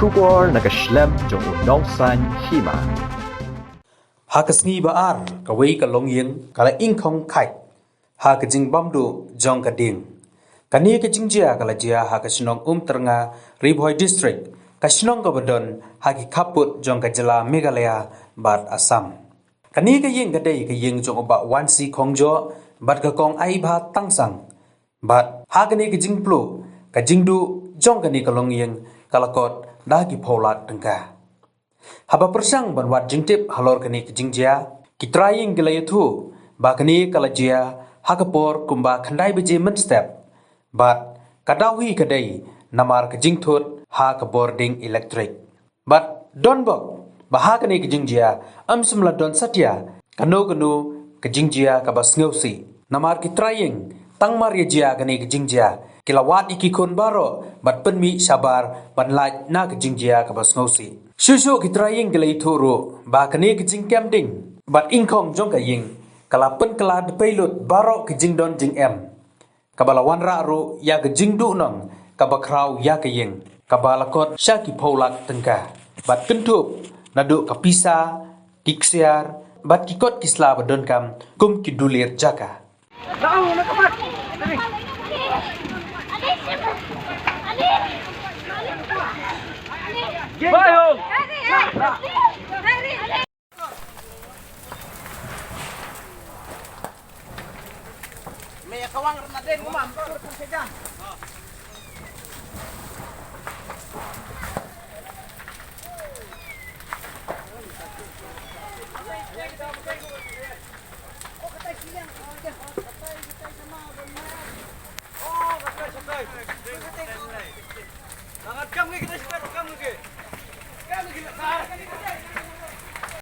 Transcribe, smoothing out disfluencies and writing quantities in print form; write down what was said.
Shubor nakaslem jong unongsan hima. Hakasni baar kawai kalong yeng kala ingkong kai. Hakajing bamdu jong kading. Kani kajing jia kala jia hakasinong ternga Ribhoi district. Kasinong kabadon haki kaput jong kajala Meghalaya bat Assam. Kani kayeng kadai kayeng jong oba wansi kongjo bat kakong aiba tangsang. Bat hakani kajing plu kajing du jong kani kalong yeng kalakot dagi paulat tengka. Haba persang banwat jingtip halor kani kejingjia, kitraying gelayatu, bakani kalajia, hakapor kumba kandai beje menstep, bat kadawi kadai namar kejingtut hakapor ding elektrik. Bat donbok, bahakani kejingjia, amsumla don satya, kanu kejingjia kabas ngausi, namar kitraying, tangmar yajia kani kejingjia, kilawat ikikun baro, bat penmi sabar, bat laj na kejingjia kabas ngausi. Shushu kitraying gelai turu, bakani kejing kemding, bat ingkong jong kaying, kalapen kala depailut baro kejing don jing em. Kabalawan ru ya kejing du nong, kabakrau ya kaying, kabalakot syaki paulak tengka. Bat kentup, nadu kapisa, kiksiar, bat kikot kisla badon kam, kum kidulir jaka. Bayong! May kawang na din, umam. Turkan siya dyan. Sangat kami kita